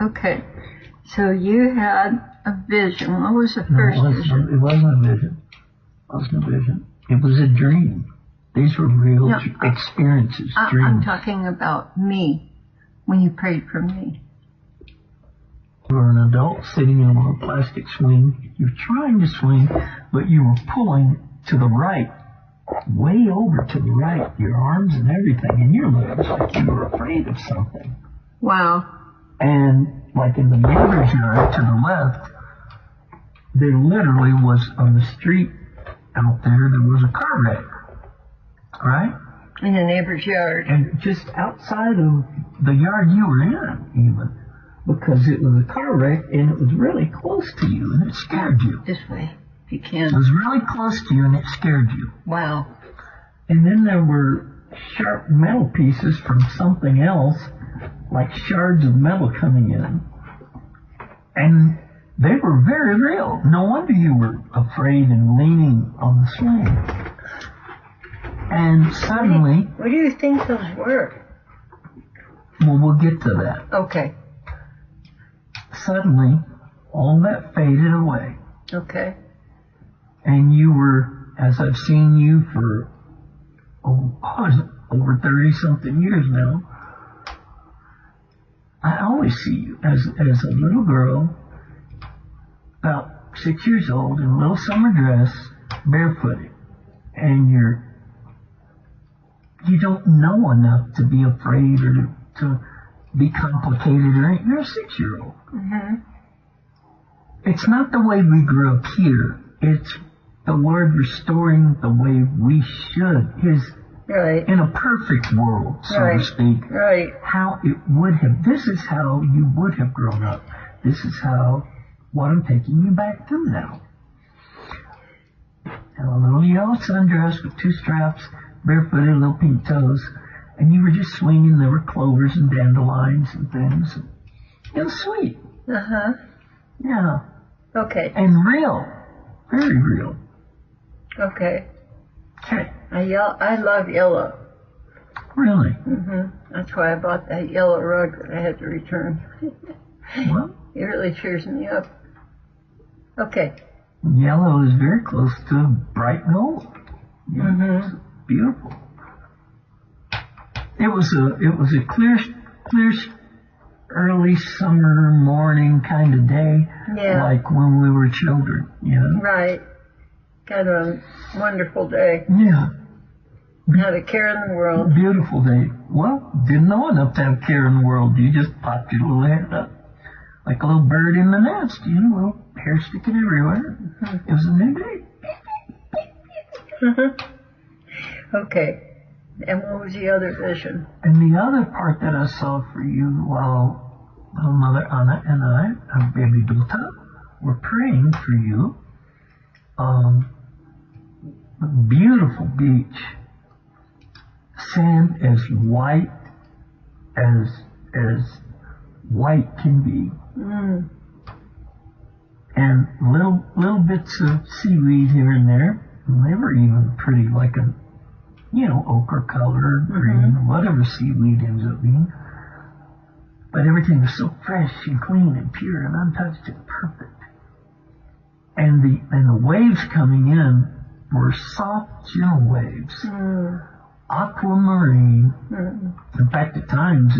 Okay. So you had a vision. What was the first vision? It wasn't a vision. It wasn't a vision. It was a dream. These were real experiences, dreams. I'm talking about me, when you prayed for me. You were an adult sitting in a plastic swing. You were trying to swing, but you were pulling to the right, way over to the right, your arms and everything, and your legs, like you were afraid of something. Wow. And like in the neighbor's yard to the left, there literally was on the street out there was a car wreck, right? In the neighbor's yard. And just outside of the yard you were in, even, because it was a car wreck and it was really close to you and it scared you. This way, if you can. It was really close to you and it scared you. Wow. And then there were sharp metal pieces from something else, like shards of metal coming in. And they were very real. No wonder you were afraid and leaning on the swing. And suddenly... What do you think those were? Well, we'll get to that. Okay. Suddenly, all that faded away. Okay. And you were, as I've seen you for over 30-something years now, I always see you as a little girl, about 6 years old, in a little summer dress, barefooted. And you don't know enough to be afraid or to be complicated or anything. You're a 6-year-old. Mm-hmm. It's not the way we grew up here. It's the Lord restoring the way we should. Right. In a perfect world, so to speak. Right. How it would have. This is how you would have grown up. This is what I'm taking you back to now. And a little yellow sundress with 2 straps, barefooted, little pink toes, and you were just swinging. There were clovers and dandelions and things. It was sweet. Uh-huh. Yeah. Okay. And real. Very real. Okay. Okay. I love yellow. Really? Mm-hmm. That's why I bought that yellow rug that I had to return. Well, it really cheers me up. Okay. Yellow is very close to bright gold. Mm-hmm. It's beautiful. It was a clear early summer morning kind of day, like when we were children, you know? Right. Kind of a wonderful day. Yeah. Had a care in the world. Beautiful day. Well, didn't know enough to have care in the world. You just popped your little head up like a little bird in the nest, you know, little hair sticking everywhere. Mm-hmm. It was a new day. Mm-hmm. Okay. And what was the other vision? And the other part that I saw for you while Mother Anna and I, our baby daughter, were praying for you, a beautiful beach, sand as white can be, and little bits of seaweed here and there. And they were even pretty, like a ochre color, green, whatever seaweed ends up being. But everything was so fresh and clean and pure and untouched and perfect. And the waves coming in were soft, gentle waves, aquamarine. In fact, at times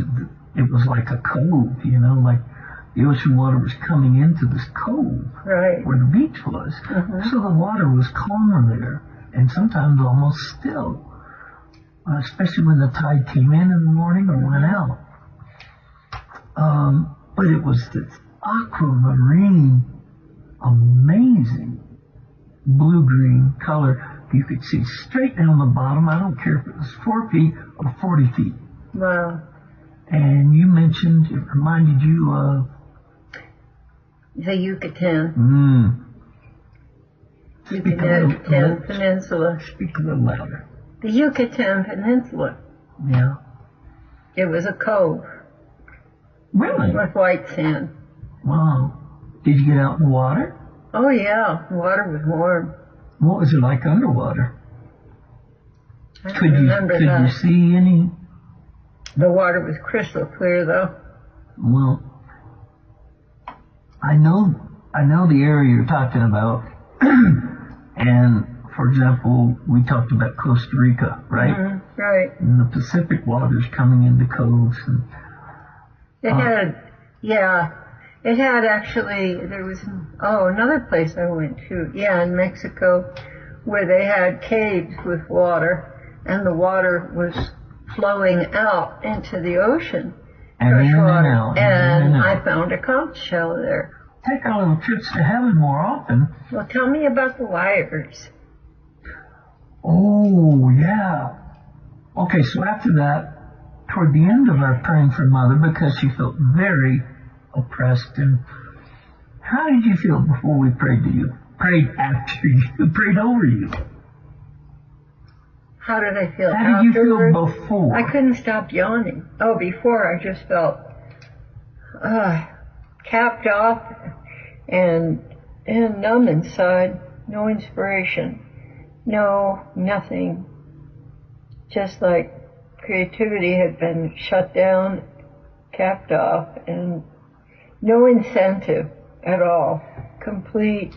it was like a cove, like the ocean water was coming into this cove where the beach was. So the water was calmer there, and sometimes almost still, especially when the tide came in the morning or went out. But it was this aquamarine, amazing blue-green color. You could see straight down the bottom. I don't care if it was 4 feet or 40 feet. Wow. And you mentioned, it reminded you of... The Yucatan. Yucatan Peninsula. Speak a little louder. The Yucatan Peninsula. Yeah. It was a cove. Really? With white sand. Wow. Did you get out in the water? Oh, yeah. The water was warm. What was it like underwater? Could you see any? The water was crystal clear, though. Well, I know the area you're talking about, and for example, we talked about Costa Rica, right? Mm-hmm. Right. And the Pacific waters coming into coves. And, it had actually, there was, another place I went to, in Mexico, where they had caves with water, and the water was flowing out into the ocean. and I found a conch shell there. Take our little trips to heaven more often. Well, tell me about the wires. Oh, yeah. Okay, so after that, toward the end of our praying for Mother, because she felt very oppressed, and how did you feel before we prayed to you? Prayed after you, prayed over you. How did I feel How did you feel afterwards? before? I couldn't stop yawning. Oh, before I just felt capped off and numb inside. No inspiration. No, nothing. Just like creativity had been shut down, capped off, and no incentive at all. Complete,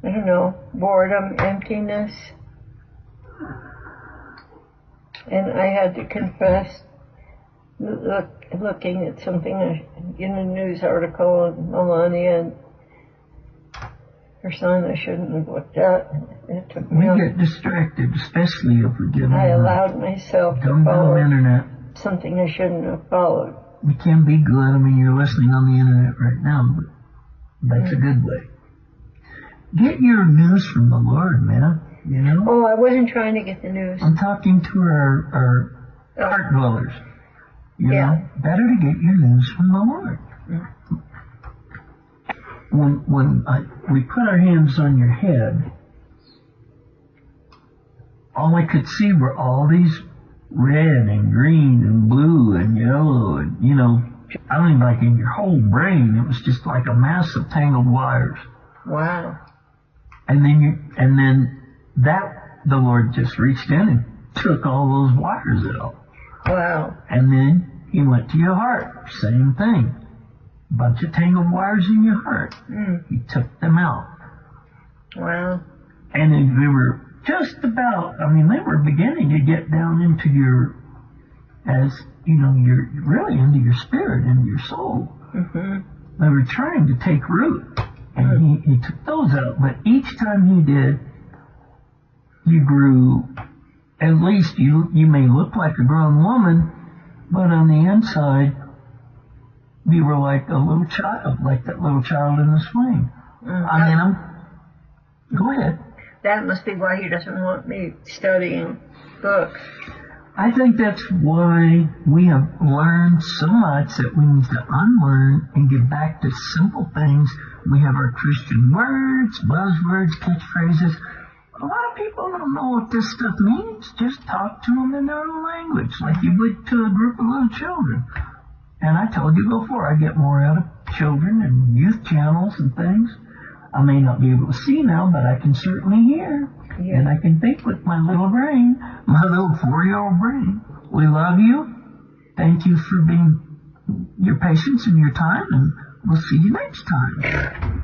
I don't know, boredom, emptiness. And I had to confess, looking at something in a news article of Melania and her son I shouldn't have looked at. It took me We get distracted, especially if we get on I allowed myself to dumb follow internet. something I shouldn't have followed. It can be good. I mean, you're listening on the internet right now, but that's a good way. Get your news from the Lord, man. You know? Oh, I wasn't trying to get the news. I'm talking to our heart dwellers. You know? Better to get your news from the Lord. When we put our hands on your head, all I could see were all these red and green and blue and yellow and, I mean, like in your whole brain, it was just like a mass of tangled wires. Wow. And then the Lord just reached in and took all those wires out. Wow. And then He went to your heart. Same thing. Bunch of tangled wires in your heart. He took them out. Wow. And they were just about, they were beginning to get down into you're really into your spirit, into your soul. Mm-hmm. They were trying to take root. And he took those out. But each time He did, you grew, at least you may look like a grown woman, but on the inside, you were like a little child, like that little child in the swing. Go ahead. That must be why He doesn't want me studying books. I think that's why we have learned so much that we need to unlearn and get back to simple things. We have our Christian words, buzzwords, catchphrases. A lot of people don't know what this stuff means. Just talk to them in their own language, like you would to a group of little children. And I told you before, I get more out of children and youth channels and things. I may not be able to see now, but I can certainly hear. Yeah. And I can think with my little brain, my little 4-year-old brain. We love you. Thank you for your patience and your time, and we'll see you next time.